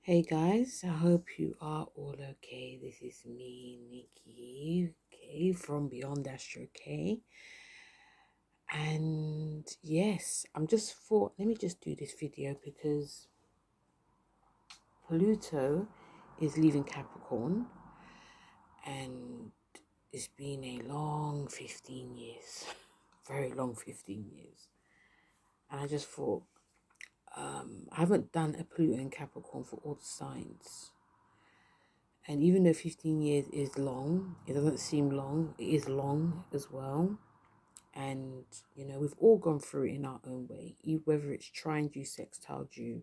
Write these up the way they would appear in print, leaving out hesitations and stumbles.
Hey guys, I hope you are all okay. This is me, Nikki, okay, from Beyond Astro K. And yes, I'm just thought, let me just do this video because Pluto is leaving Capricorn and it's been a long 15 years, very long 15 years. And I just thought, I haven't done a Pluto in Capricorn for all the signs. And even though 15 years is long, it doesn't seem long. It is long as well. And, we've all gone through it in our own way. Whether it's trined you, sextiled you,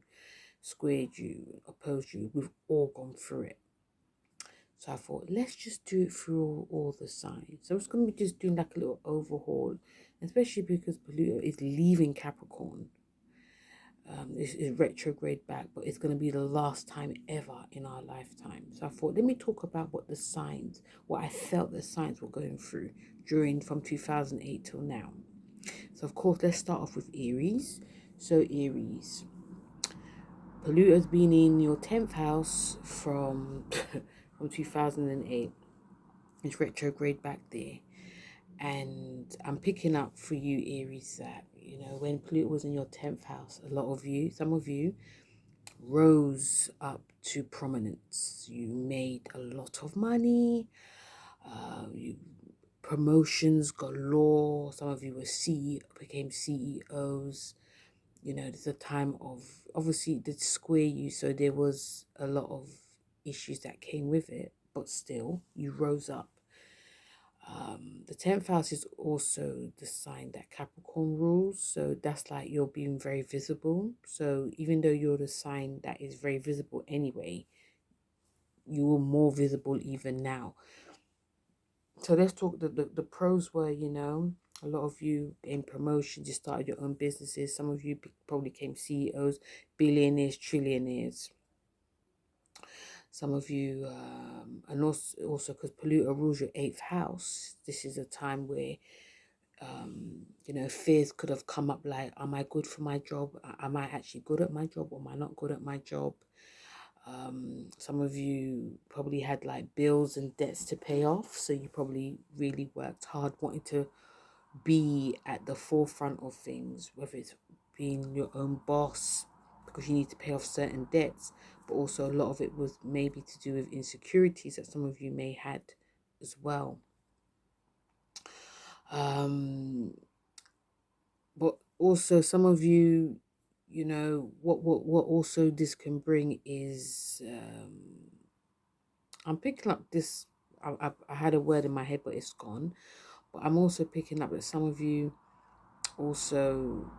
squared you, opposed you, we've all gone through it. So I thought, let's just do it through all the signs. So I'm just going to be just doing like a little overhaul, especially because Pluto is leaving Capricorn. This is retrograde back, but it's going to be the last time ever in our lifetime. So I thought, let me talk about what I felt the signs were going through during from 2008 till now. So of course, let's start off with Aries. So Aries, Pluto's been in your 10th house from from 2008. It's retrograde back there. And I'm picking up for you, Aries, that, when Pluto was in your 10th house, some of you, rose up to prominence. You made a lot of money. You promotions galore. Some of you became CEOs. There's a time of obviously it did square you, so there was a lot of issues that came with it, but still you rose up. The 10th house is also the sign that Capricorn rules. So that's like you're being very visible. So even though you're the sign that is very visible anyway, you are more visible even now. So let's talk, the pros were, a lot of you gained promotions, you started your own businesses. Some of you probably became CEOs, billionaires, trillionaires. Some of you, and also because Pluto rules your 8th house, this is a time where fears could have come up like, am I good for my job? Am I actually good at my job, or am I not good at my job? Some of you probably had like bills and debts to pay off, so you probably really worked hard wanting to be at the forefront of things, whether it's being your own boss because you need to pay off certain debts, but also a lot of it was maybe to do with insecurities that some of you may had as well. But also some of you, what also this can bring is, I'm picking up this, I had a word in my head but it's gone, but I'm also picking up that some of you also,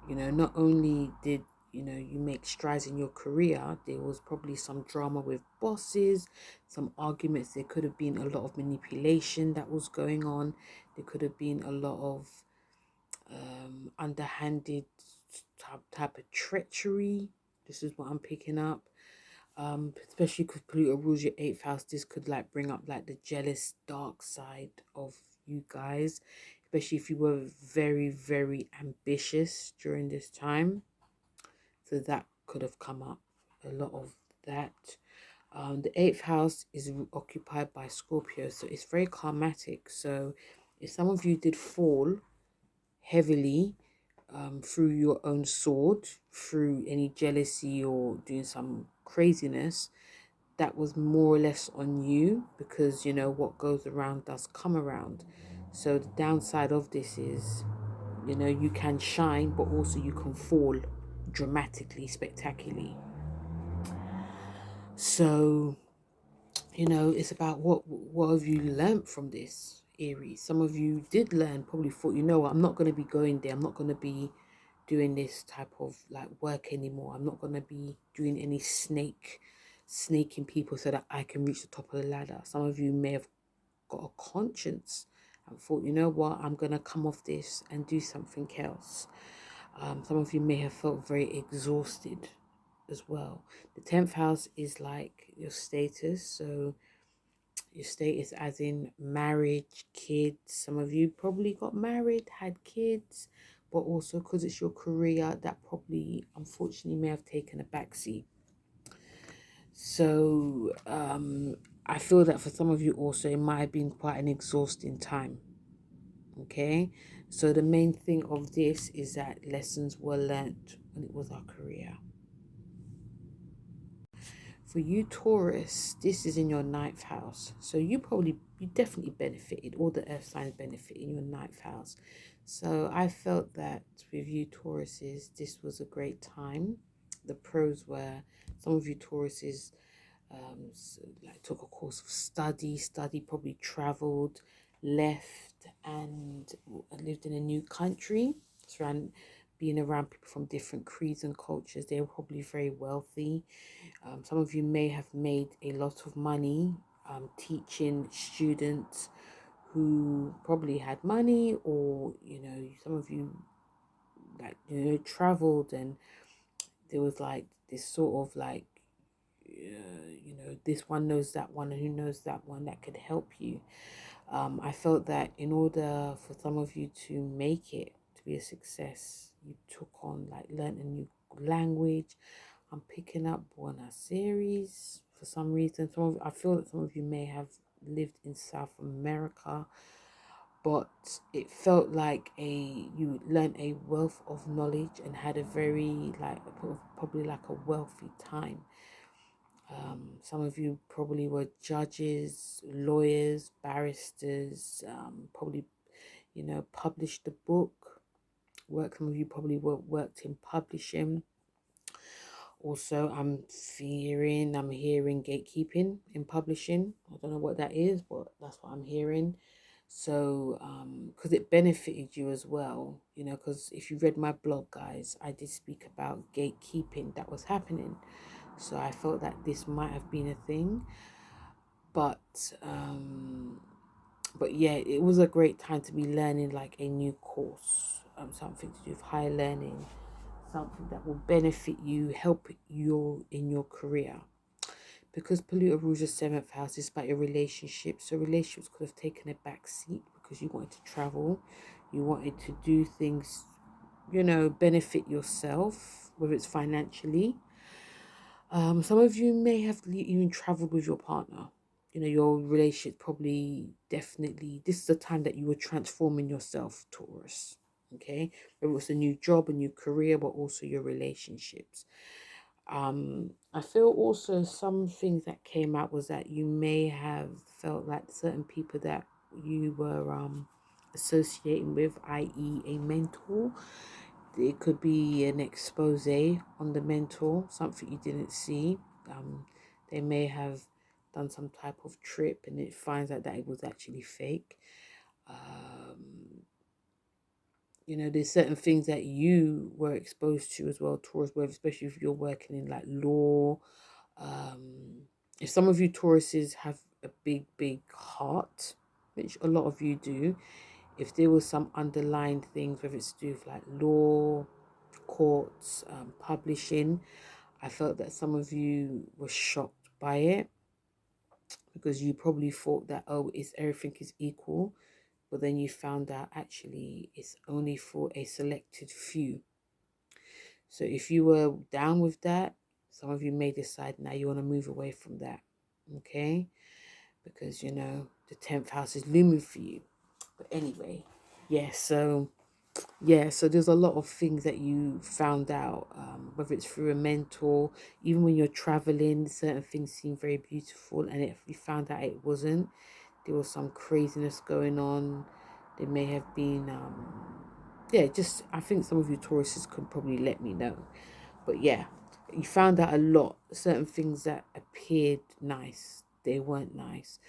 not only did you make strides in your career, there was probably some drama with bosses, some arguments. There could have been a lot of manipulation that was going on. There could have been a lot of underhanded type of treachery. This is what I'm picking up. Especially because Pluto rules your 8th house, this could like bring up like the jealous dark side of you guys, especially if you were very, very ambitious during this time. So that could have come up, a lot of that. The 8th house is occupied by Scorpio, so it's very karmatic. So if some of you did fall heavily through your own sword, through any jealousy or doing some craziness, that was more or less on you, because what goes around does come around. So the downside of this is, you can shine, but also you can fall dramatically, spectacularly. So it's about what have you learned from this, Aries. Some of you did learn, probably thought, I'm not going to be going there, I'm not going to be doing this type of like work anymore, I'm not going to be doing any snaking people so that I can reach the top of the ladder. Some of you may have got a conscience and thought, I'm going to come off this and do something else. Some of you may have felt very exhausted as well. The 10th house is like your status. So your status as in marriage, kids. Some of you probably got married, had kids, but also because it's your career, that probably unfortunately may have taken a backseat. So I feel that for some of you also, it might have been quite an exhausting time. Okay, so the main thing of this is that lessons were learnt when it was our career. For you, Taurus, this is in your ninth house. So you definitely benefited, all the earth signs benefit in your ninth house. So I felt that with you, Tauruses, this was a great time. The pros were some of you, Tauruses, like took a course of study, probably traveled, left, and lived in a new country, surround being around people from different creeds and cultures. They were probably very wealthy. Some of you may have made a lot of money teaching students who probably had money, or some of you traveled, and there was like this sort of like this one knows that one and who knows that one that could help you. I felt that in order for some of you to make it to be a success, you took on like learn a new language. I'm picking up Buona Series for some reason. I feel that some of you may have lived in South America, but it felt like you learned a wealth of knowledge and had a very like probably like a wealthy time. Some of you probably were judges, lawyers, barristers, probably, published a book. Some of you probably worked in publishing. Also, I'm hearing gatekeeping in publishing. I don't know what that is, but that's what I'm hearing. So, because it benefited you as well, because if you read my blog, guys, I did speak about gatekeeping that was happening. So I felt that this might have been a thing, but yeah, it was a great time to be learning like a new course, something to do with higher learning, something that will benefit you, help you in your career. Because Pluto rules your seventh house, is about your relationships. So relationships could have taken a back seat because you wanted to travel, you wanted to do things, benefit yourself, whether it's financially. Some of you may have even traveled with your partner. Your relationship probably definitely, this is the time that you were transforming yourself, Taurus. Okay, whether it's a new job, a new career, but also your relationships. I feel also some things that came out was that you may have felt like certain people that you were associating with, i.e., a mentor. It could be an expose on the mentor, something you didn't see. They may have done some type of trip and it finds out that it was actually fake. There's certain things that you were exposed to as well, Taurus, where especially if you're working in like law. If some of you Tauruses have a big heart, which a lot of you do, if there was some underlying things, whether it's to do with like law, courts, publishing, I felt that some of you were shocked by it because you probably thought that, oh, it's everything is equal, but then you found out actually it's only for a selected few. So if you were down with that, some of you may decide now you want to move away from that. Okay, because the 10th house is looming for you. But anyway, so there's a lot of things that you found out, whether it's through a mentor, even when you're traveling, certain things seem very beautiful, and if you found out it wasn't, there was some craziness going on. There may have been just I think some of you Tauruses could probably let me know. But yeah, you found out a lot. Certain things that appeared nice, they weren't nice.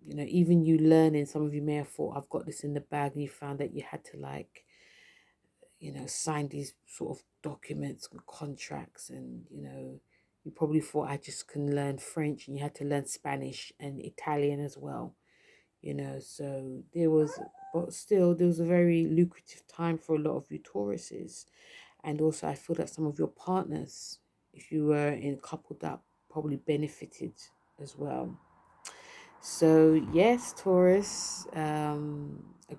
Even you learning, some of you may have thought, I've got this in the bag, and you found that you had to like, sign these sort of documents and contracts, and you probably thought I just can learn French, and you had to learn Spanish and Italian as well. So but still, there was a very lucrative time for a lot of you Tauruses. And also, I feel that some of your partners, if you were in a couple, that probably benefited as well. So yes, Taurus, a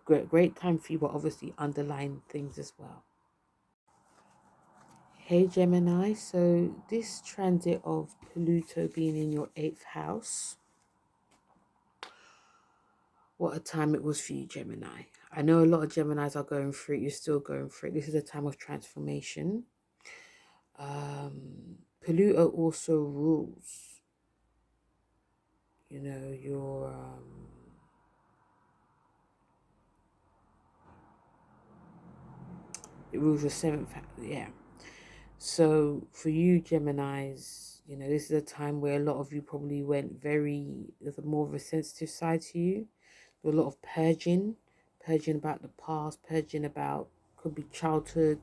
great time for you, but obviously underlying things as well. Hey Gemini, so this transit of Pluto being in your 8th house, what a time it was for you, Gemini. I know a lot of Geminis are going through it, you're still going through it. This is a time of transformation. Pluto also rules, your it rules your 7th house, yeah. So for you Geminis, this is a time where a lot of you probably went there's more of a sensitive side to you. There's a lot of purging about the past, purging about, could be childhood.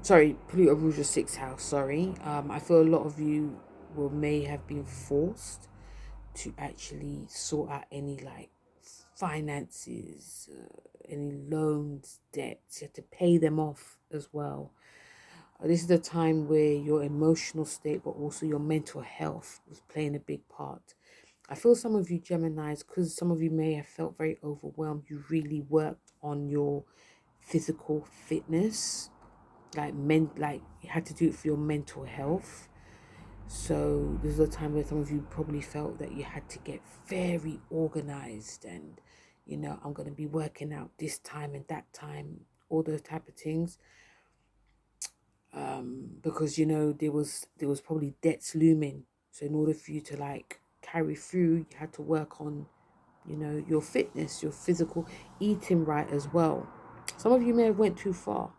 Sorry, Pluto rules your 6th house, sorry. I feel a lot of you may have been forced to actually sort out any like finances, any loans, debts. You have to pay them off as well. This is the time where your emotional state, but also your mental health was playing a big part. I feel some of you Geminis, because some of you may have felt very overwhelmed, you really worked on your physical fitness, like you had to do it for your mental health. So this is a time where some of you probably felt that you had to get very organized and, I'm going to be working out this time and that time, all those type of things. Because, there was probably debts looming. So in order for you to like carry through, you had to work on, your fitness, your physical, eating right as well. Some of you may have went too far.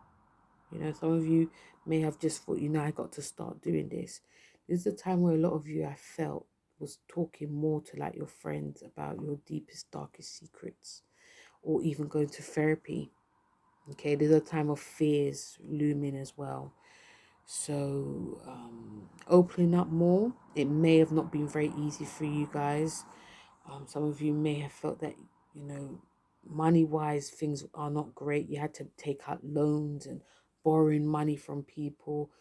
Some of you may have just thought, I got to start doing this. This is the time where a lot of you, I felt, was talking more to like your friends about your deepest, darkest secrets, or even going to therapy. Okay, there's a time of fears looming as well. So, opening up more, it may have not been very easy for you guys. Some of you may have felt that, money wise, things are not great. You had to take out loans and borrowing money from people.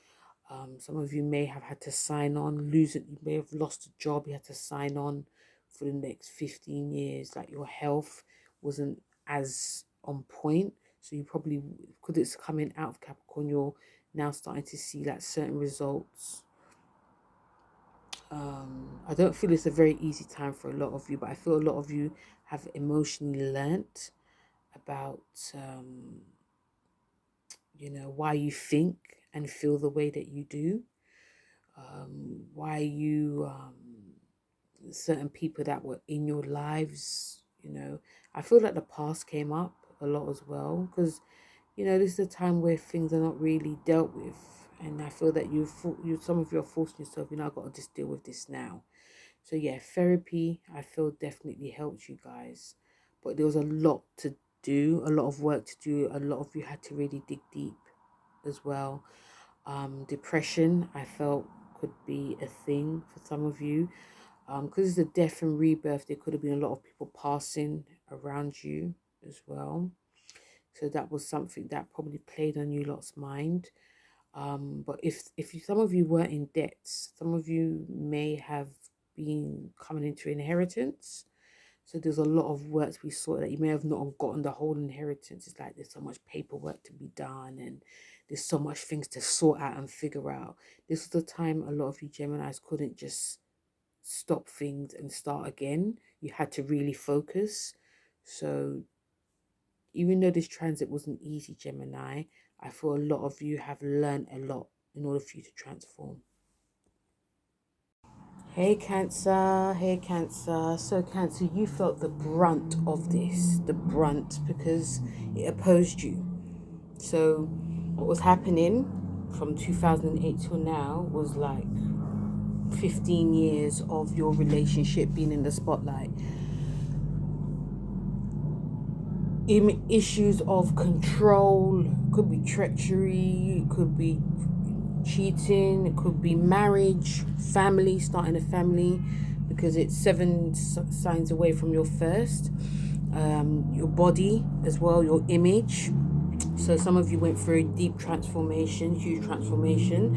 Some of you may have had to sign on, lose it. You may have lost a job. You had to sign on for the next 15 years. Like your health wasn't as on point. So you probably, because it's coming out of Capricorn, you're now starting to see like certain results. I don't feel it's a very easy time for a lot of you, but I feel a lot of you have emotionally learnt about, why you think and feel the way that you do. Why you, certain people that were in your lives, I feel like the past came up a lot as well, because, this is a time where things are not really dealt with. And I feel that some of you are forcing yourself, I've got to just deal with this now. So yeah, therapy, I feel definitely helped you guys. But there was a lot to do, a lot of work to do. A lot of you had to really dig deep as well. Depression, I felt, could be a thing for some of you. Because it's a death and rebirth, there could have been a lot of people passing around you as well. So that was something that probably played on you lot's mind. But if some of you were in debts, some of you may have been coming into inheritance. So there's a lot of work to be sorted that you may have not gotten the whole inheritance. It's like there's so much paperwork to be done and there's so much things to sort out and figure out. This was the time a lot of you Geminis couldn't just stop things and start again. You had to really focus. So even though this transit wasn't easy, Gemini, I feel a lot of you have learned a lot in order for you to transform. Hey Cancer, hey Cancer. So Cancer, you felt the brunt of this, because it opposed you. So what was happening from 2008 till now was like 15 years of your relationship being in the spotlight. Issues of control, could be treachery, it could be cheating, it could be marriage, family, starting a family, because it's 7 signs away from your first. Your body as well, your image. So some of you went through a deep transformation, huge transformation.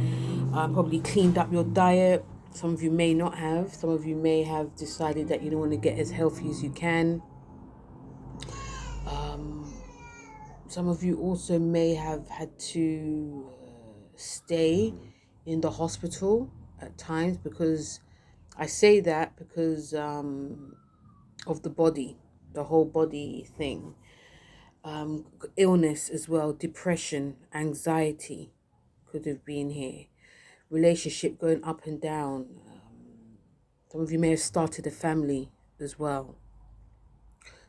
Probably cleaned up your diet. Some of you may not have. Some of you may have decided that you don't want to get as healthy as you can. Some of you also may have had to stay in the hospital at times, because I say that because of the body, the whole body thing. Um, Illness as well, depression, anxiety could have been here. Relationship going up and down. Some of you may have started a family as well.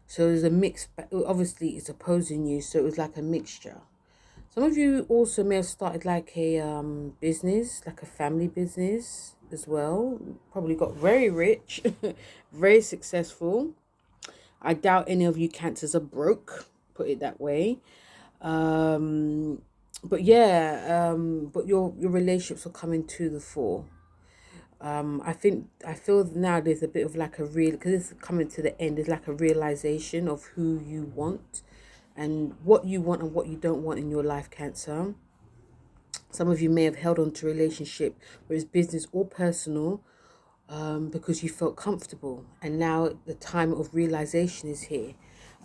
So there's a mix. Obviously, it's opposing you, so it was like a mixture. Some of you also may have started like a business, like a family business as well. Probably got very rich, very successful. I doubt any of you cancers are broke, put it that way. Um, but yeah, but your relationships are coming to the fore. I feel now there's a bit of like a real, because it's coming to the end. There's like a realization of who you want, and what you want and what you don't want in your life, Cancer. Some of you may have held on to a relationship, whether it's business or personal, because you felt comfortable, and now the time of realization is here.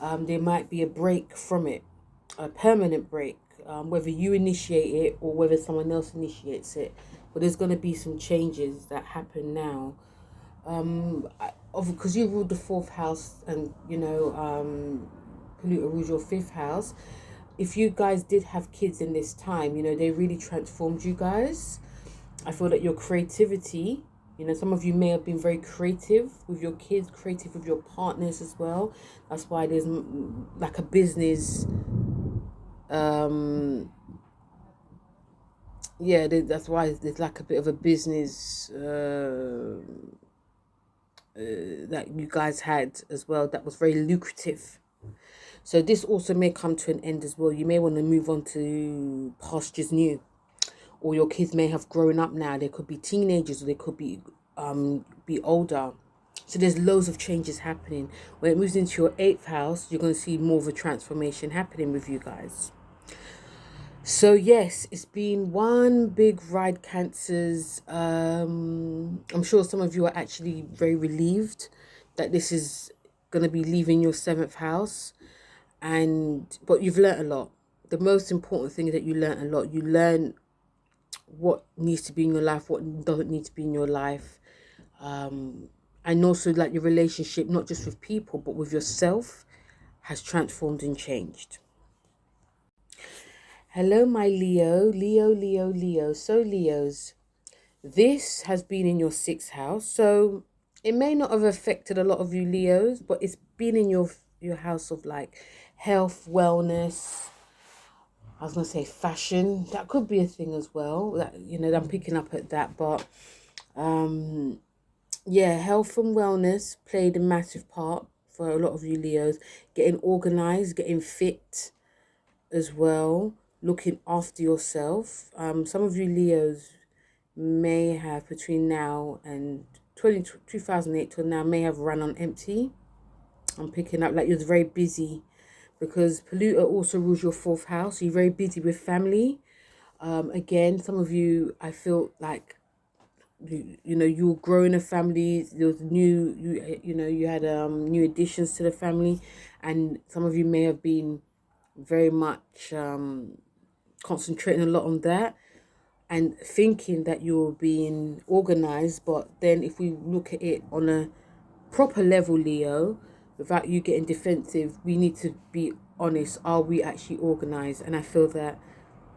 There might be a break from it, a permanent break, whether you initiate it or whether someone else initiates it. But there's going to be some changes that happen now. Because you ruled the fourth house, and Pluto rules your fifth house. If you guys did have kids in this time, they really transformed you guys. I feel that your creativity, some of you may have been very creative with your kids, creative with your partners as well. That's why there's like a business. Yeah, that's why there's like a bit of a business that you guys had as well that was very lucrative. So this also may come to an end as well. You may want to move on to pastures new, or your kids may have grown up now. They could be teenagers, or they could be older. So there's loads of changes happening. When it moves into your eighth house, you're going to see more of a transformation happening with you guys. So yes, it's been one big ride, Cancers. I'm sure some of you are actually very relieved that this is going to be leaving your seventh house, but you've learnt a lot. The most important thing is that you learnt a lot. You learn what needs to be in your life, what doesn't need to be in your life, and also like your relationship, not just with people but with yourself, has transformed and changed. Hello, my Leo. So Leos, this has been in your sixth house, so it may not have affected a lot of you Leos, but it's been in your house of like health, wellness. I was gonna say fashion. That could be a thing as well. That I'm picking up at that, but yeah, health and wellness played a massive part for a lot of you Leos. Getting organized, getting fit as well, looking after yourself. Some of you Leos may have, between now and 2008 till now, may have run on empty. I'm picking up like you're very busy, because Pluto also rules your fourth house. So you're very busy with family. Again, some of you, I feel like you were growing a family. There was you had new additions to the family, and some of you may have been very much concentrating a lot on that and thinking that you're being organized. But then if we look at it on a proper level, Leo, without you getting defensive, we need to be honest. Are we actually organized? And I feel that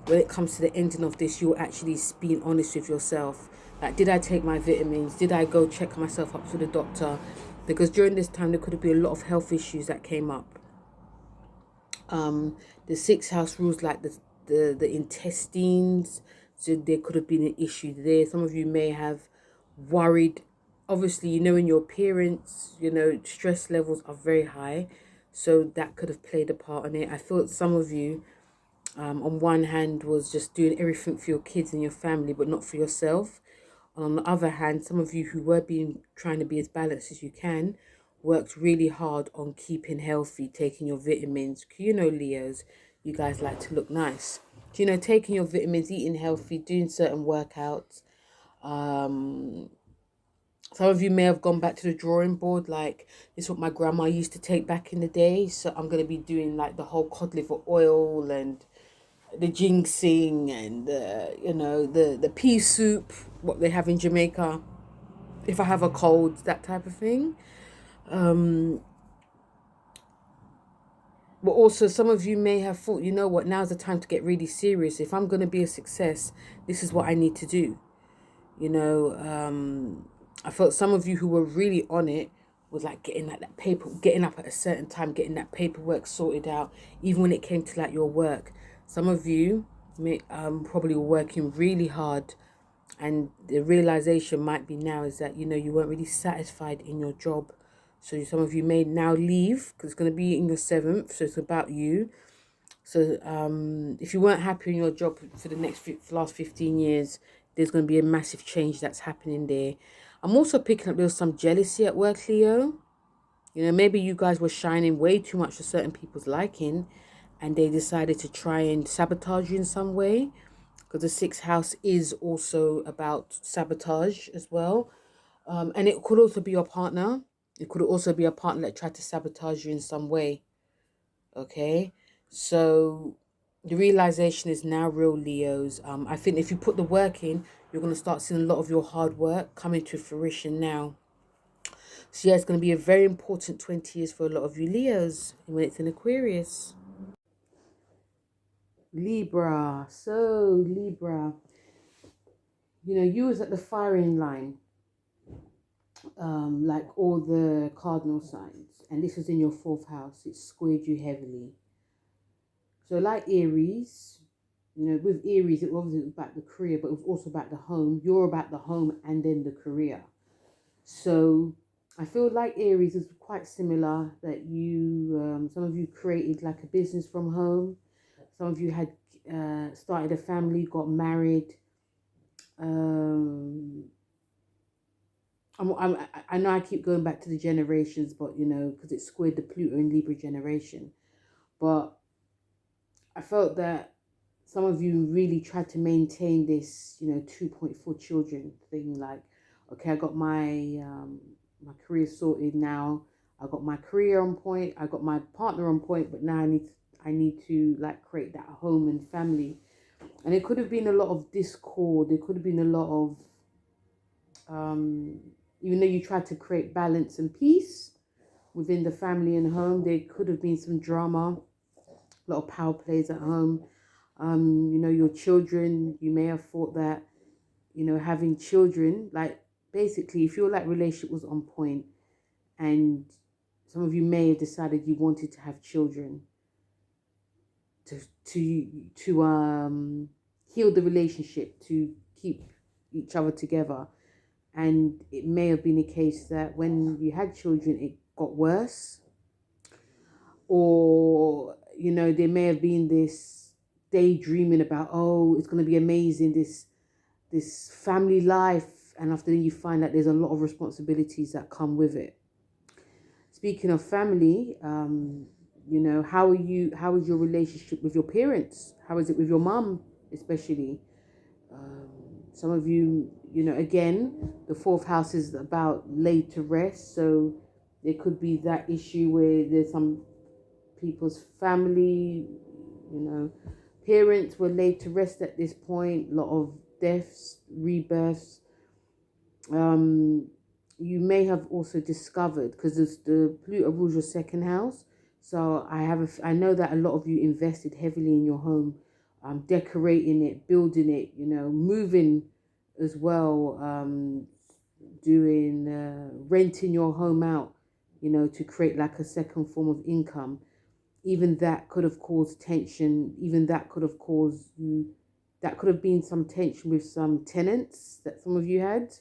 when it comes to the ending of this, you're actually being honest with yourself. Like, did I take my vitamins? Did I go check myself up to the doctor? Because during this time, there could have been a lot of health issues that came up. The sixth house rules like the intestines, so there could have been an issue there. Some of you may have worried. Obviously, in your appearance, stress levels are very high, so that could have played a part in it. I feel that some of you, on one hand, was just doing everything for your kids and your family, but not for yourself. And on the other hand, some of you who were trying to be as balanced as you can, worked really hard on keeping healthy, taking your vitamins. Leos, you guys like to look nice. Taking your vitamins, eating healthy, doing certain workouts, Some of you may have gone back to the drawing board, like this is what my grandma used to take back in the day. So I'm going to be doing like the whole cod liver oil and the ginseng and the pea soup, what they have in Jamaica. If I have a cold, that type of thing. But also, some of you may have thought, you know what, now's the time to get really serious. If I'm going to be a success, this is what I need to do. You know, I felt some of you who were really on it was like getting like that paper, getting up at a certain time, getting that paperwork sorted out, even when it came to like your work. Some of you may probably were working really hard, and the realization might be now is that, you know, you weren't really satisfied in your job. So some of you may now leave because it's going to be in your 7th, so it's about you. So if you weren't happy in your job for the last 15 years, there's going to be a massive change that's happening there. I'm also picking up there's some jealousy at work, Leo. You know, maybe you guys were shining way too much for certain people's liking, and they decided to try and sabotage you in some way. Because the 6th house is also about sabotage as well. And it could also be your partner. It could also be a partner that tried to sabotage you in some way. Okay, so the realization is now real, Leos. I think if you put the work in, you're going to start seeing a lot of your hard work coming to fruition now. So yeah, it's going to be a very important 20 years for a lot of you Leos when it's in Aquarius. Libra. So Libra, you know, you was at the firing line, like all the cardinal signs, and this was in your 4th house. It squared you heavily. So like Aries, you know, with Aries, it obviously was about the career, but it was also about the home. You're about the home and then the career. So I feel like Aries is quite similar, that you, some of you created like a business from home. Some of you had started a family, got married. Um, I know I keep going back to the generations, but you know, because it squared the Pluto and Libra generation. But I felt that some of you really tried to maintain this, you know, 2.4 children thing. Like, okay, I got my career sorted now. I got my career on point. I got my partner on point, but now I need to like create that home and family. And it could have been a lot of discord. There could have been a lot of even though you tried to create balance and peace within the family and home, there could have been some drama, a lot of power plays at home. You know, your children, you may have thought that, you know, having children, like basically if your like relationship was on point, and some of you may have decided you wanted to have children to heal the relationship, to keep each other together. And it may have been a case that when you had children, it got worse. Or, you know, there may have been this daydreaming about, oh, it's going to be amazing, this family life. And after then you find that there's a lot of responsibilities that come with it. Speaking of family, you know, how is your relationship with your parents? How is it with your mom, especially? Some of you, you know, again, the 4th house is about laid to rest. So there could be that issue where there's some people's family, you know, parents were laid to rest at this point. A lot of deaths, rebirths. You may have also discovered, because the Pluto rules your 2nd house. So I know that a lot of you invested heavily in your home, decorating it, building it, you know, moving as well, doing renting your home out, you know, to create like a second form of income. Even that could have caused tension. Even that could have caused you. That could have been some tension with some tenants that some of you had.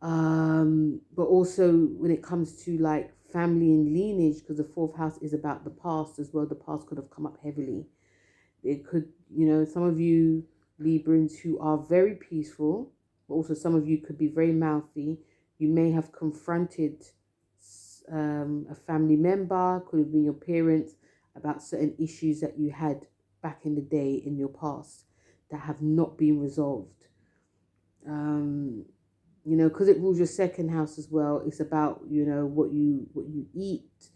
But also when it comes to like family and lineage, because the 4th house is about the past as well. The past could have come up heavily. It could, you know, some of you Librans who are very peaceful, but also some of you could be very mouthy. You may have confronted a family member, could have been your parents, about certain issues that you had back in the day in your past that have not been resolved. you know, because it rules your second house as well. It's about, you know, what you eat,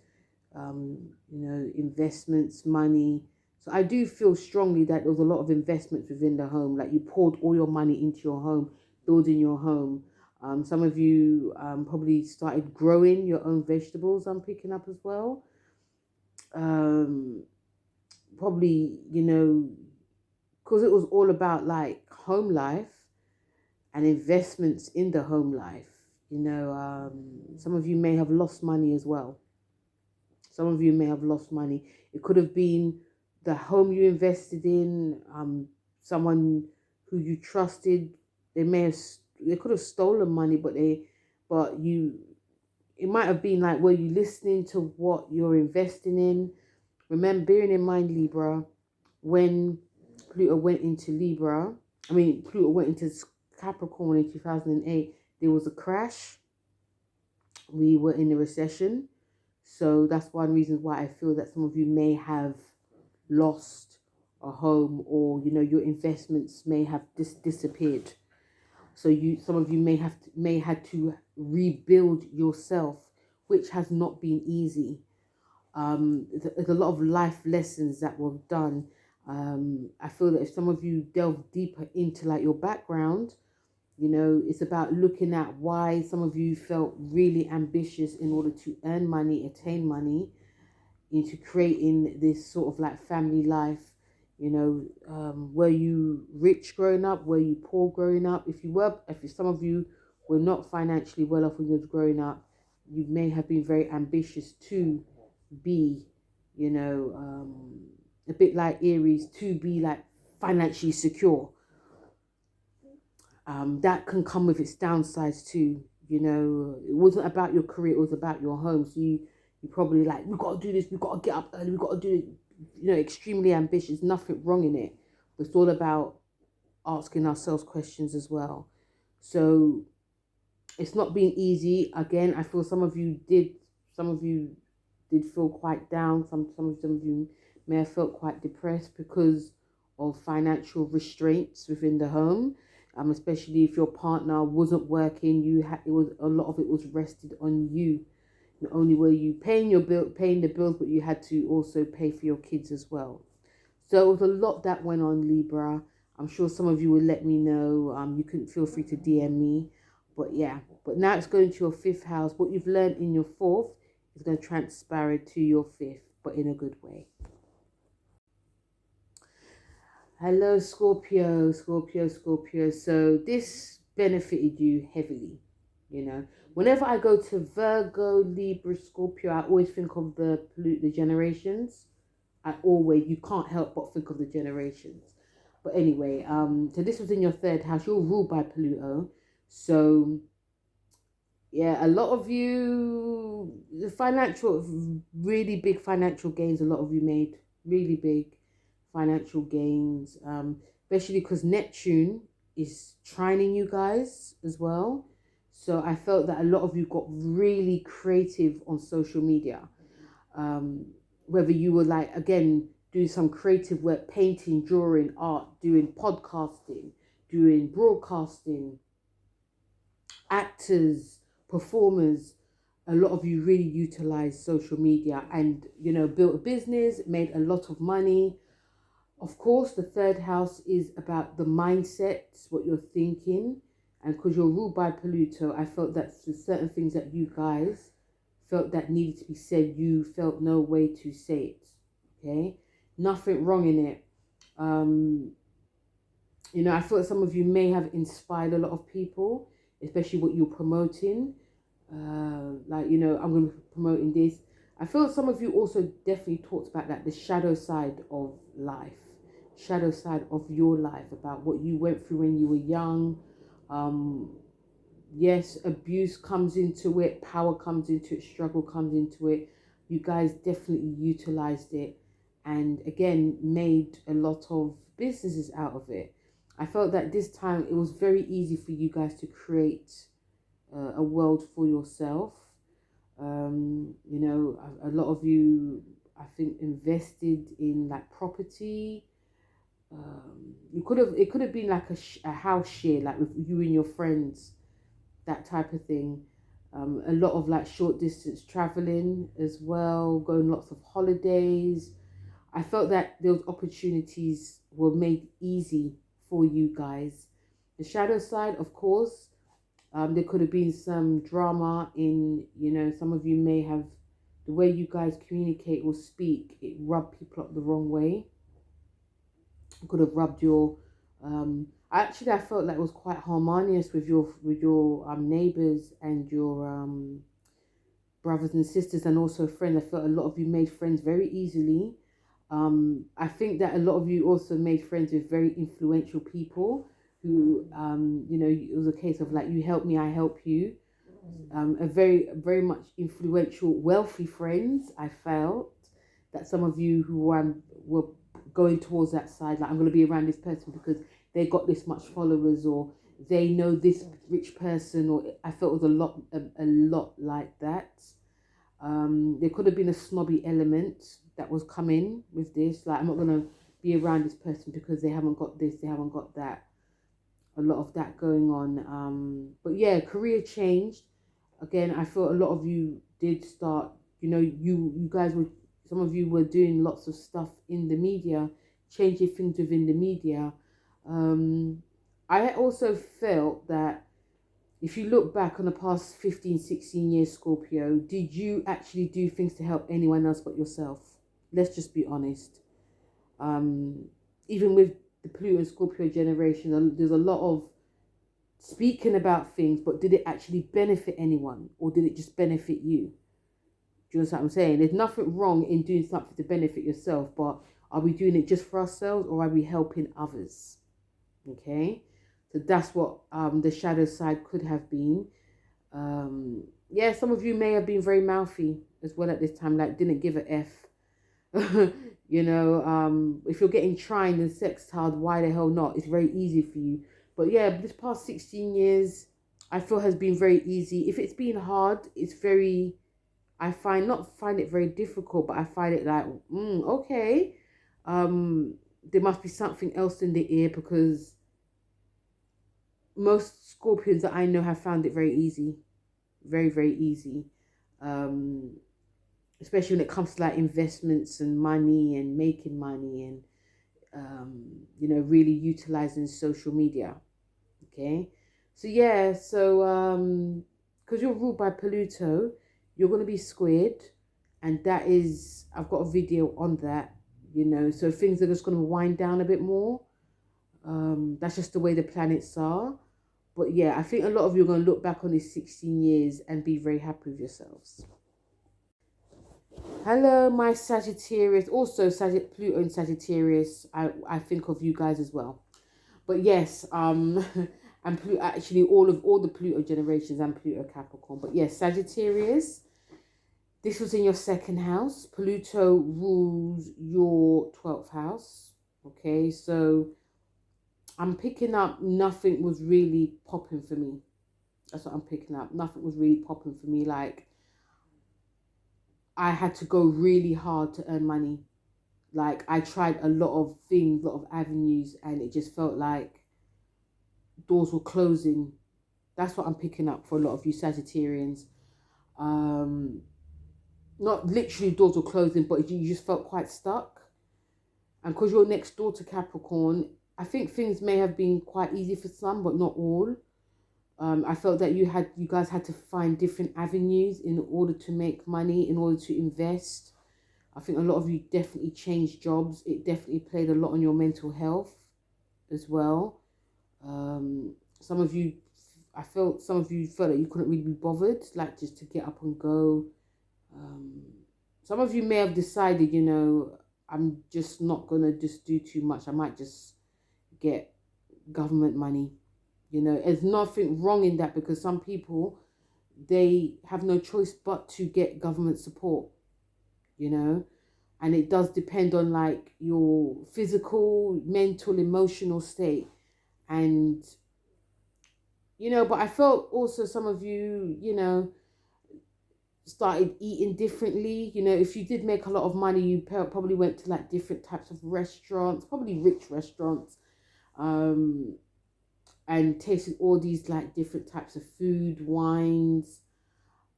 you know, investments, money. So I do feel strongly that there was a lot of investments within the home. Like you poured all your money into your home, building your home. Some of you probably started growing your own vegetables. I'm picking up as well. Um, Probably, you know, because it was all about like home life and investments in the home life. You know, some of you may have lost money as well. Some of you may have lost money. It could have been the home you invested in, someone who you trusted. They may have, they could have stolen money, but you, it might have been like, were you listening to what you're investing in? Remember, bearing in mind, Libra, when Pluto went into Libra, Pluto went into Capricorn in 2008, there was a crash. We were in a recession. So that's one reason why I feel that some of you may have lost a home, or, you know, your investments may have disappeared. So some of you may had to rebuild yourself, which has not been easy. There's a lot of life lessons that were done. I feel that if some of you delve deeper into like your background, you know, it's about looking at why some of you felt really ambitious in order to earn money, attain money, into creating this sort of like family life. You know, were you rich growing up? Were you poor growing up? If some of you were not financially well off when you was growing up, you may have been very ambitious to be, you know, a bit like Aries, to be like financially secure. That can come with its downsides too. You know, it wasn't about your career, it was about your home. So you probably like, we got to do this, we got to get up early, we got to do it. You know, extremely ambitious, nothing wrong in it. But it's all about asking ourselves questions as well. So it's not been easy. Again, I feel some of you did feel quite down. Some of you may have felt quite depressed because of financial restraints within the home. Especially if your partner wasn't working, it was a lot of it was rested on you. Not only were you paying paying the bills, but you had to also pay for your kids as well. So it was a lot that went on, Libra. I'm sure some of you will let me know. You can feel free to DM me. But yeah, but now it's going to your fifth house. What you've learned in your fourth is going to transpire to your fifth, but in a good way. Hello, Scorpio, Scorpio, Scorpio. So this benefited you heavily, you know. Whenever I go to Virgo, Libra, Scorpio, I always think of the generations. You can't help but think of the generations. But anyway, so this was in your third house. You're ruled by Pluto. So yeah, a lot of you, really big financial gains, a lot of you made really big financial gains, especially because Neptune is trining you guys as well. So I felt that a lot of you got really creative on social media. Whether you were like, again, doing some creative work, painting, drawing, art, doing podcasting, doing broadcasting, actors, performers, a lot of you really utilized social media and, you know, built a business, made a lot of money. Of course, the third house is about the mindset, what you're thinking. And because you're ruled by Pluto, I felt that certain things that you guys felt that needed to be said, you felt no way to say it. Okay? Nothing wrong in it. You know, I thought some of you may have inspired a lot of people, especially what you're promoting. Like, you know, I'm going to be promoting this. I feel some of you also definitely talked about that, the shadow side of life, shadow side of your life, about what you went through when you were young. Yes, abuse comes into it, power comes into it, struggle comes into it. You guys definitely utilized it and again made a lot of businesses out of it. I felt that this time it was very easy for you guys to create a world for yourself. You know, a lot of you, I think, invested in like property. It could have been like a house share, like with you and your friends. that type of thing. A lot of like short distance traveling as well, going lots of holidays. I felt that those opportunities were made easy for you guys. The shadow side, of course, there could have been some drama in, some of you may have, the way you guys communicate or speak, it rubbed people up the wrong way. It could have rubbed your, actually I felt like it was quite harmonious with your neighbors and your brothers and sisters, and also friends. I felt a lot of you made friends very easily. I think that a lot of you also made friends with very influential people who, it was a case of like, you help me, I help you. A very much influential, wealthy friends. I felt that some of you who were going towards that side, like, I'm going to be around this person because they got this much followers, or they know this rich person, or I felt it was a lot like that. There could have been a snobby element that was coming with this. Like, I'm not going to be around this person because they haven't got this, they haven't got that. A lot of that going on. But yeah, career changed. Again, I feel a lot of you did start, you guys were, some of you were doing lots of stuff in the media, changing things within the media. I also felt that if you look back on the past 15, 16 years, Scorpio, did you actually do things to help anyone else but yourself? Let's just be honest. Even with the Pluto and Scorpio generation, there's a lot of speaking about things, but did it actually benefit anyone, or did it just benefit you? Do you understand what I'm saying? There's nothing wrong in doing something to benefit yourself, but are we doing it just for ourselves, or are we helping others? Okay, so that's what the shadow side could have been. Yeah, some of you may have been very mouthy as well at this time, like didn't give a F. If you're getting trined and sextiled, why the hell not? It's very easy for you. But yeah, this past 16 years, I feel has been very easy. If it's been hard, it's very, I not find it very difficult, but I find it like, okay. There must be something else in the ear, because most Scorpions that I know have found it very easy. Very, very easy. Especially when it comes to like investments and money and making money and, really utilizing social media. Okay. So yeah, because you're ruled by Pluto, you're going to be squared. And that is, I've got a video on that, so things are just going to wind down a bit more. That's just the way the planets are. But yeah, I think a lot of you are going to look back on these 16 years and be very happy with yourselves. Hello, my Sagittarius. Also, Pluto and Sagittarius. I think of you guys as well. But yes, and Pluto, actually all the Pluto generations and Pluto Capricorn. But yes, Sagittarius. This was in your second house. Pluto rules your 12th house. Okay, so I'm picking up nothing was really popping for me. That's what I'm picking up. Nothing was really popping for me. Like, I had to go really hard to earn money. Like, I tried a lot of things, a lot of avenues, and it just felt like doors were closing. That's what I'm picking up for a lot of you Sagittarians. Not literally doors were closing, but you just felt quite stuck. And because you're next door to Capricorn, I think things may have been quite easy for some, but not all. I felt that you guys had to find different avenues in order to make money, in order to invest. I think a lot of you definitely changed jobs. It definitely played a lot on your mental health as well. Some of you felt that you couldn't really be bothered, like just to get up and go. Some of you may have decided, I'm just not going to just do too much. I might just get government money. There's nothing wrong in that, because some people, they have no choice but to get government support, and it does depend on like your physical, mental, emotional state. And, but I felt also some of you, started eating differently. If you did make a lot of money, you probably went to like different types of restaurants, probably rich restaurants. and tasted all these like different types of food, wines.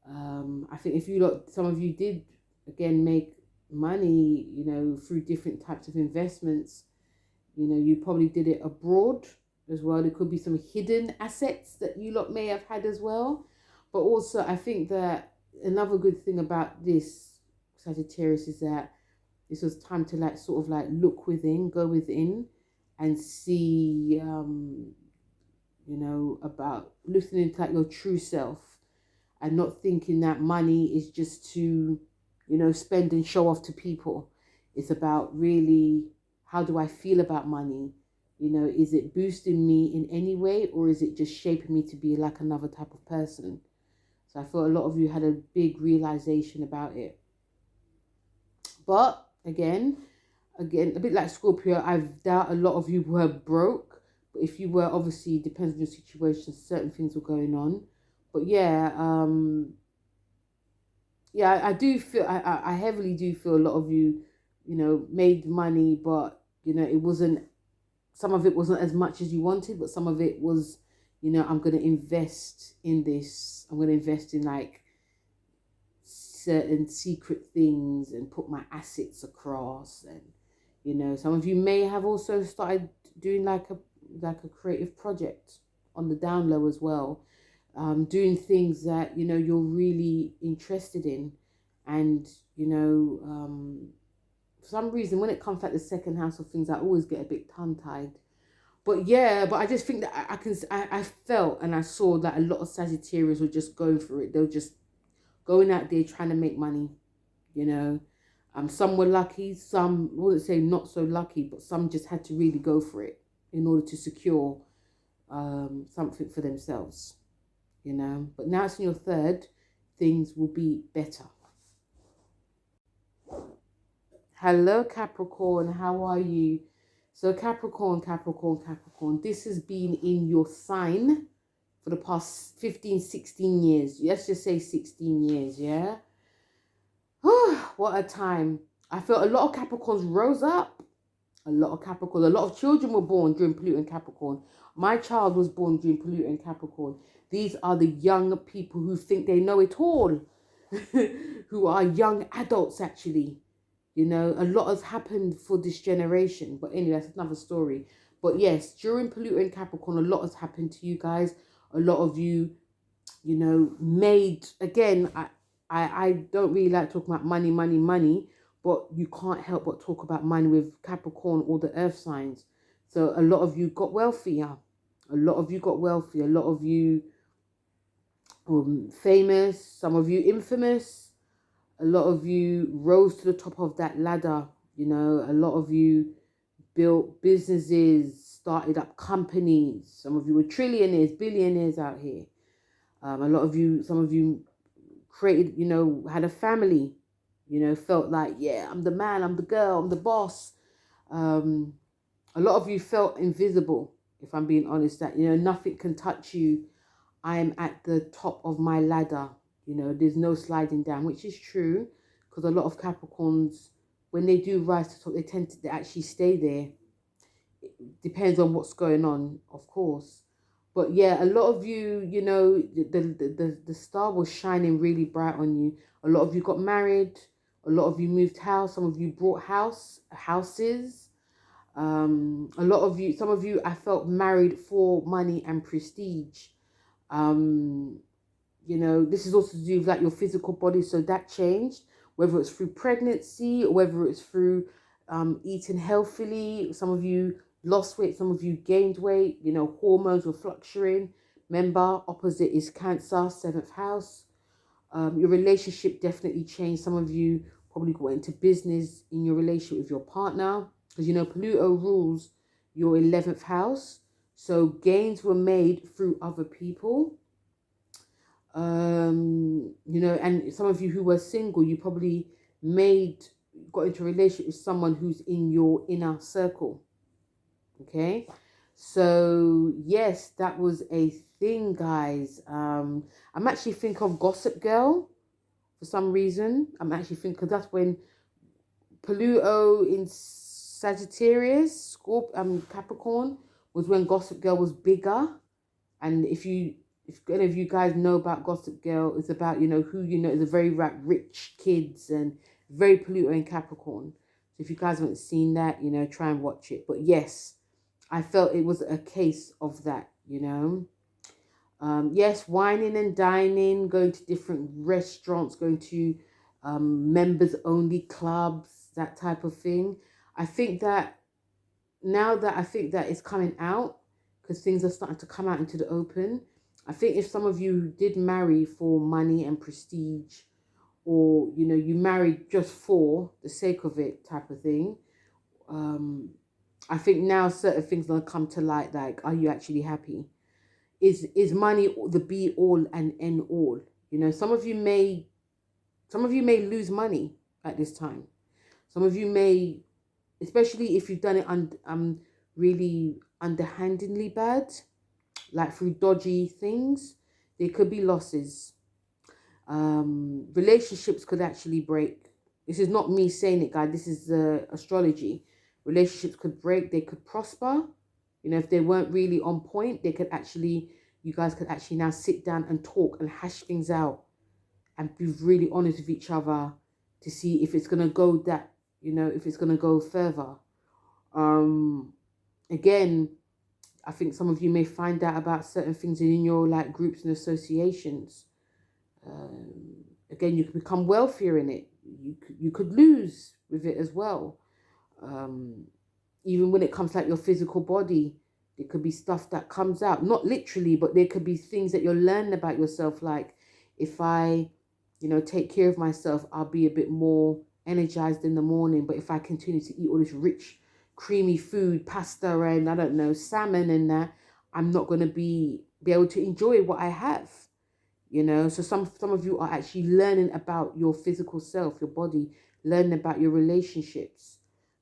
I think if you look, some of you did again make money, you know, through different types of investments. You know, you probably did it abroad as well. There could be some hidden assets that you lot may have had as well. But also, I think that another good thing about this Sagittarius is that this was time to like sort of like look within, go within, and see, you know, about listening to like your true self, and not thinking that money is just to, you know, spend and show off to people. It's about really, how do I feel about money? You know, is it boosting me in any way, or is it just shaping me to be like another type of person? So I feel a lot of you had a big realization about it. But again, a bit like Scorpio, I doubt a lot of you were broke. But if you were, obviously, depends on your situation, certain things were going on. But yeah, I do feel, I heavily do feel a lot of you, you know, made money, but, you know, it wasn't, some of it wasn't as much as you wanted, but some of it was, you know, I'm going to invest in this. I'm going to invest in like certain secret things and put my assets across. And, you know, some of you may have also started doing like a creative project on the down low as well. Doing things that, you know, you're really interested in. And, you know, for some reason, when it comes to like the second house of things, I always get a bit tongue-tied. But yeah, but I just think that I felt and I saw that a lot of Sagittarius were just going for it. They were just going out there trying to make money, you know. Some were lucky, some, I wouldn't say not so lucky, but some just had to really go for it in order to secure something for themselves, you know. But now it's in your third, things will be better. Hello, Capricorn, how are you? So Capricorn, this has been in your sign for the past 15, 16 years. Let's just say 16 years, yeah? What a time. I felt a lot of Capricorns rose up. A lot of children were born during Pluto and Capricorn. My child was born during Pluto and Capricorn. These are the young people who think they know it all, who are young adults actually. You know, a lot has happened for this generation. But anyway, that's another story. But yes, during Pluto and Capricorn, a lot has happened to you guys. A lot of you, you know, made, again, I don't really like talking about money, but you can't help but talk about money with Capricorn or the earth signs. So a lot of you got wealthier. A lot of you got wealthy. A lot of you famous. Some of you infamous. A lot of you rose to the top of that ladder. You know, a lot of you built businesses, started up companies. Some of you were trillionaires, billionaires out here. Some of you created, you know, had a family, you know, felt like, yeah, I'm the man, I'm the girl, I'm the boss. A lot of you felt invisible, if I'm being honest, that, you know, nothing can touch you. I'm at the top of my ladder. You know, there's no sliding down, which is true, because a lot of Capricorns, when they do rise to the top, they tend to actually stay there. It depends on what's going on, of course. But yeah, a lot of you, you know, the star was shining really bright on you. A lot of you got married. A lot of you moved house. Some of you bought houses. A lot of you, some of you, I felt married for money and prestige. You know, this is also to do with like your physical body. So that changed, whether it's through pregnancy or whether it's through eating healthily. Some of you lost weight, some of you gained weight. You know, hormones were fluctuating. Remember, opposite is Cancer, seventh house. Your relationship definitely changed. Some of you probably got into business in your relationship with your partner, because, you know, Pluto rules your 11th house. So gains were made through other people. You know, and some of you who were single, you probably got into a relationship with someone who's in your inner circle. Okay, so yes, that was a thing, guys. I'm actually thinking of Gossip Girl for some reason. I'm actually thinking, because that's when Pluto in Sagittarius, Capricorn was when Gossip Girl was bigger. And if any of you guys know about Gossip Girl, it's about, who is a very rich kids and very Pluto and Capricorn. So if you guys haven't seen that, try and watch it. But yes, I felt it was a case of that, Yes, wining and dining, going to different restaurants, going to members only clubs, that type of thing. I think that now that I think that it's coming out, because things are starting to come out into the open, I think if some of you did marry for money and prestige, or you married just for the sake of it type of thing, I think now certain things are gonna come to light, like, are you actually happy? Is money the be all and end all? Some of you may lose money at this time. Some of you may, especially if you've done it really underhandedly bad, like through dodgy things, there could be losses. Relationships could actually break. This is not me saying it, guys. This is astrology. Relationships could break. They could prosper. If they weren't really on point, you guys could actually now sit down and talk and hash things out and be really honest with each other to see if it's going to go if it's going to go further. Again, I think some of you may find out about certain things in your groups and associations. Again, you could become wealthier in it. You could lose with it as well. Even when it comes your physical body, there could be stuff that comes out, not literally, but there could be things that you're learning about yourself. Like, if I, take care of myself, I'll be a bit more energized in the morning. But if I continue to eat all this rich, creamy food, pasta and I don't know, salmon and that, I'm not going to be able to enjoy what I have. So some of you are actually learning about your physical self, your body, learning about your relationships,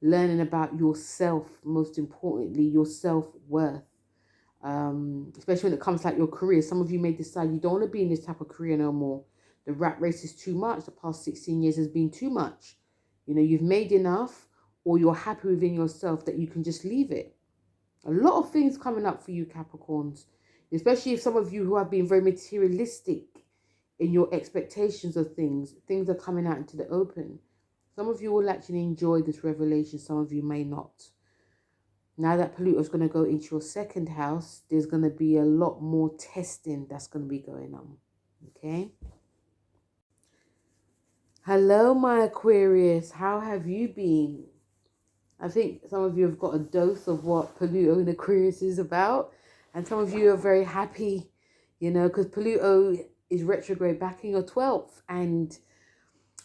learning about yourself, most importantly, your self-worth. Especially when it comes your career. Some of you may decide you don't want to be in this type of career no more. The rat race is too much. The past 16 years has been too much. You've made enough, or you're happy within yourself that you can just leave it. A lot of things coming up for you, Capricorns. Especially if some of you who have been very materialistic in your expectations of things are coming out into the open. Some of you will actually enjoy this revelation. Some of you may not. Now that Pluto is going to go into your second house, there's going to be a lot more testing that's going to be going on. Okay. Hello, my Aquarius. How have you been? I think some of you have got a dose of what Pluto in Aquarius is about. And some of you are very happy, because Pluto is retrograde back in your 12th. And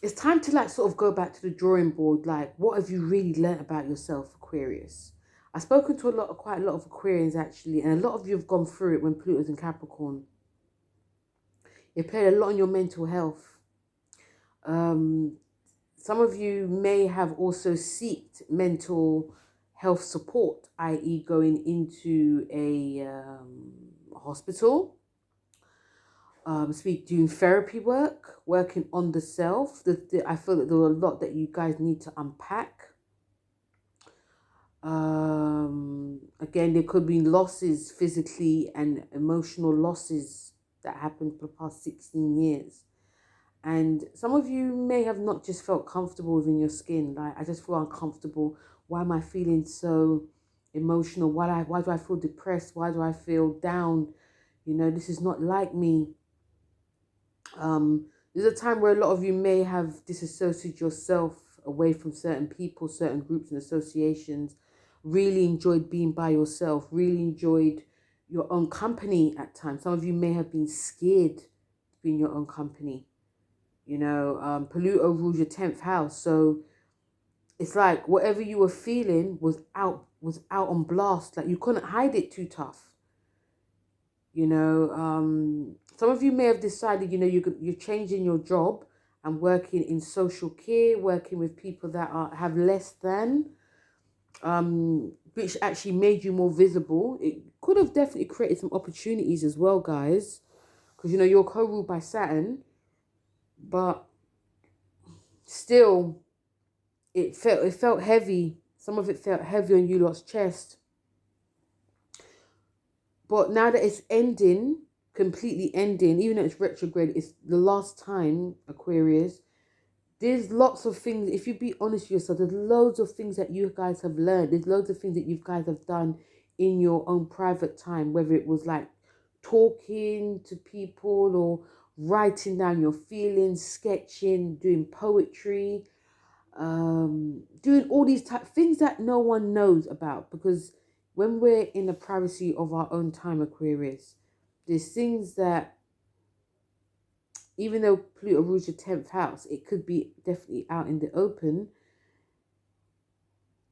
it's time to sort of go back to the drawing board. What have you really learned about yourself, Aquarius? I've spoken to quite a lot of Aquarians actually. And a lot of you have gone through it when Pluto's in Capricorn. It played a lot on your mental health. Some of you may have also sought mental health support, i.e. going into a hospital, doing therapy work, working on the self. I feel that there are a lot that you guys need to unpack. Again, there could be losses physically and emotional losses that happened for the past 16 years. And some of you may have not just felt comfortable within your skin. I just feel uncomfortable. Why am I feeling so emotional? Why do I feel depressed? Why do I feel down? This is not like me. There's a time where a lot of you may have disassociated yourself away from certain people, certain groups and associations. Really enjoyed being by yourself. Really enjoyed your own company at times. Some of you may have been scared to be in your own company. Pluto rules your 10th house, so it's whatever you were feeling was out on blast. You couldn't hide it too tough. Some of you may have decided, you're changing your job and working in social care, working with people that have less than, which actually made you more visible. It could have definitely created some opportunities as well, guys, because you're co-ruled by Saturn, but still, it felt heavy. Some of it felt heavy on you lot's chest. But now that it's ending, completely ending, even though it's retrograde, it's the last time, Aquarius. There's lots of things, if you be honest with yourself, there's loads of things that you guys have learned. There's loads of things that you guys have done in your own private time, whether it was like talking to people or writing down your feelings, sketching, doing poetry, doing all these type things that no one knows about. Because when we're in the privacy of our own time, Aquarius, there's things that, even though Pluto rules your 10th house, it could be definitely out in the open.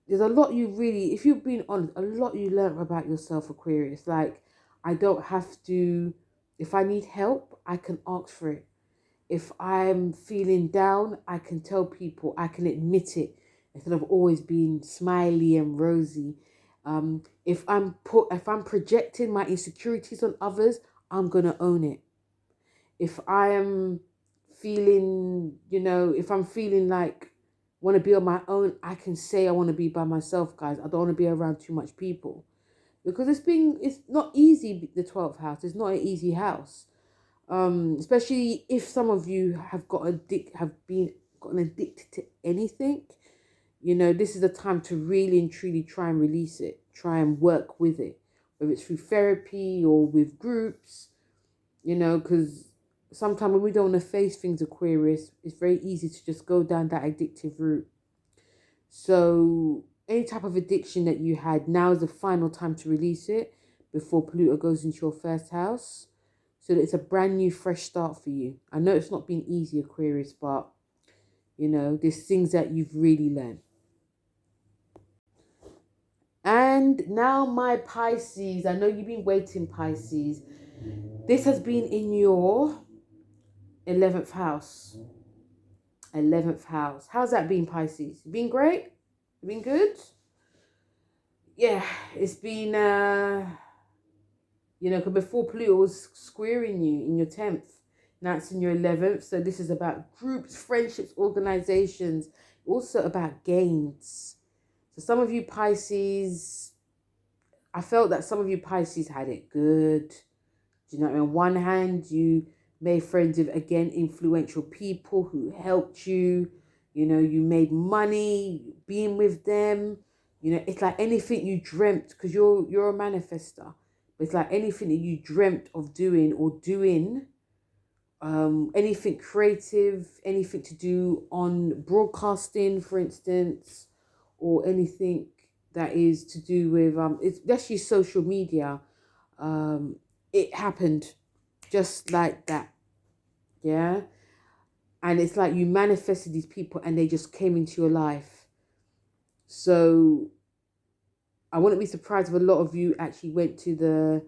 There's a lot you really, if you're being honest, a lot you learn about yourself, Aquarius. Like, I don't have to, if I need help, I can ask for it. If I'm feeling down, I can tell people, I can admit it, instead of always being smiley and rosy. If I'm projecting my insecurities on others, I'm gonna own it. If I am feeling, if I'm feeling like want to be on my own, I can say I want to be by myself, guys. I don't want to be around too much people, because it's not easy. The 12th house is not an easy house, especially if some of you have gotten addicted to anything. This is the time to really and truly try and release it, try and work with it, whether it's through therapy or with groups, because sometimes when we don't want to face things, Aquarius, it's very easy to just go down that addictive route. So any type of addiction that you had, now is the final time to release it before Pluto goes into your first house, so that it's a brand new, fresh start for you. I know it's not been easy, Aquarius, but there's things that you've really learned. And now, my Pisces, I know you've been waiting, Pisces. This has been in your 11th house. 11th house. How's that been, Pisces? Been great? Been good? Yeah, it's been, because before Pluto was squaring you in your 10th. Now it's in your 11th. So this is about groups, friendships, organizations, also about gains. So some of you Pisces, I felt that some of you Pisces had it good. Do you know what I mean? On one hand, you made friends with, again, influential people who helped you. You made money being with them. It's like anything you dreamt, because you're a manifester. But it's like anything that you dreamt of doing or doing, anything creative, anything to do on broadcasting, for instance, or anything that is to do with, it's actually social media. It happened just like that. Yeah. And it's like you manifested these people and they just came into your life. So I wouldn't be surprised if a lot of you actually went to the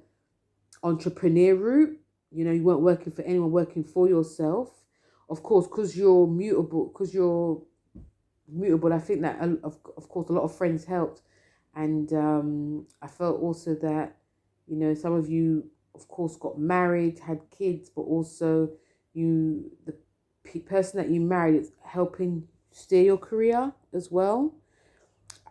entrepreneur route. You weren't working for anyone, working for yourself. Of course, because you're mutable, I think that, of course, a lot of friends helped. And I felt also that, some of you, of course, got married, had kids, but also the person that you married is helping steer your career as well.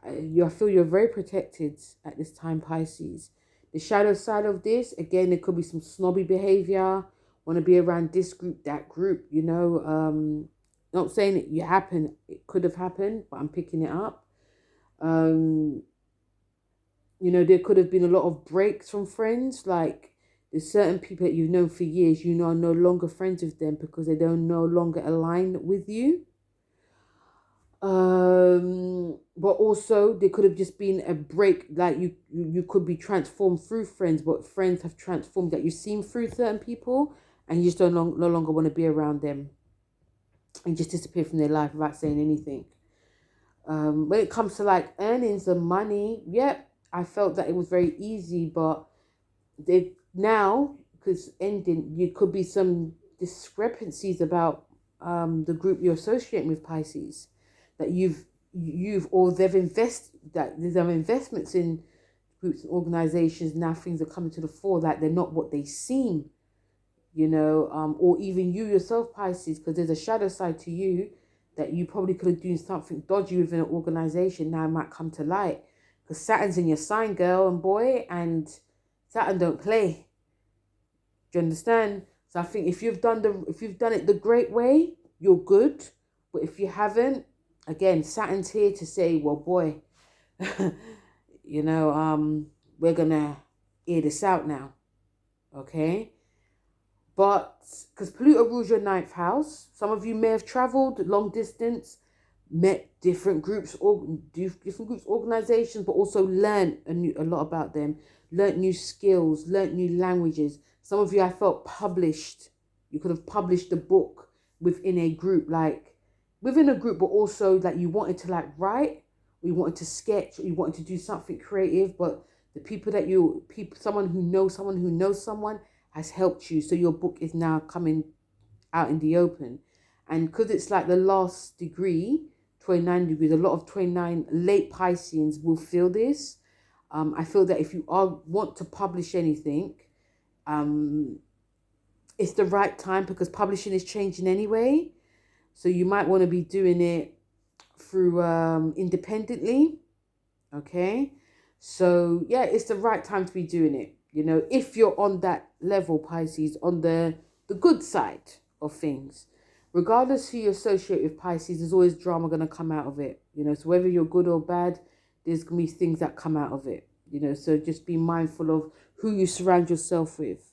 I feel you're very protected at this time, Pisces. The shadow side of this, again, there could be some snobby behavior. Want to be around this group, that group, not saying it could have happened, but I'm picking it up. There could have been a lot of breaks from friends. Like, there's certain people that you've known for years, are no longer friends with them because they don't no longer align with you. But also there could have just been a break, like you could be transformed through friends, but friends have transformed that you've seen through certain people, and you just no longer want to be around them, and just disappear from their life without saying anything. When it comes to like earnings and money, yep, I felt that it was very easy, but now, because ending, you could be some discrepancies about the group you're associating with, Pisces, that you've or they've that there's some investments in groups and organizations. Now things are coming to the fore that they're not what they seem, or even you yourself, Pisces, because there's a shadow side to you that you probably could have done something dodgy within an organization. Now it might come to light because Saturn's in your sign, girl and boy, and Saturn don't play. Do you understand? So I think if you've done it the great way, you're good. But if you haven't, again, Saturn's here to say, well, boy, you know, we're gonna air this out now. Okay? But because Pluto rules your ninth house, some of you may have traveled long distance, met different groups or different groups, organizations, but also learned a lot about them, learned new skills, learned new languages. Some of you, I felt, published. You could have published a book within a group, but also like you wanted to like write, or you wanted to sketch, or you wanted to do something creative, but the someone who knows someone has helped you. So your book is now coming out in the open. And because it's like the last degree, 29 degrees, a lot of 29 late Pisceans will feel this. I feel that if you want to publish anything, it's the right time because publishing is changing anyway. So you might want to be doing it through independently. Okay. So yeah, it's the right time to be doing it. You know, if you're on that level, Pisces, on the good side of things. Regardless who you associate with Pisces, there's always drama going to come out of it. You know, so whether you're good or bad, there's going to be things that come out of it. You know, so just be mindful of who you surround yourself with.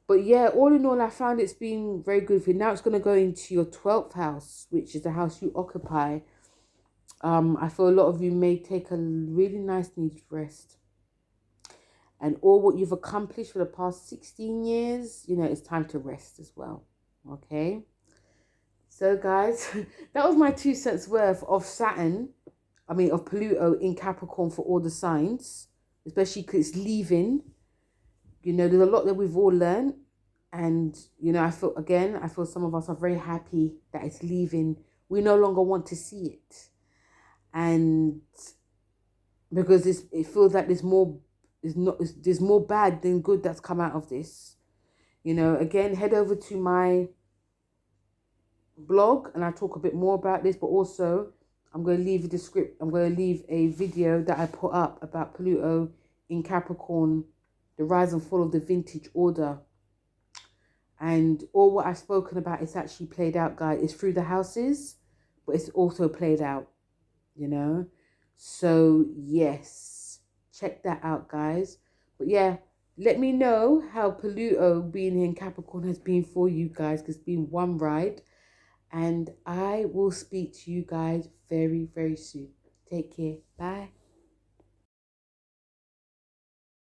But yeah, all in all, I found it's been very good for you. Now it's going to go into your 12th house, which is the house you occupy. I feel a lot of you may take a really nice needed rest. And all what you've accomplished for the past 16 years, you know, it's time to rest as well. Okay? So guys, that was my 2 cents worth of of Pluto in Capricorn for all the signs, especially because it's leaving. You know, there's a lot that we've all learned. And, you know, I feel some of us are very happy that it's leaving. We no longer want to see it. And because it feels like there's more bad than good that's come out of this. You know, again, head over to my blog and I talk a bit more about this, but also I'm going to leave a video that I put up about Pluto in Capricorn, the rise and fall of the vintage order. And all what I've spoken about is actually played out, guys. It's through the houses, but it's also played out, you know. So yes, check that out, guys. But yeah, let me know how Pluto being in Capricorn has been for you guys, because it's been one ride. And I will speak to you guys very, very soon. Take care. Bye.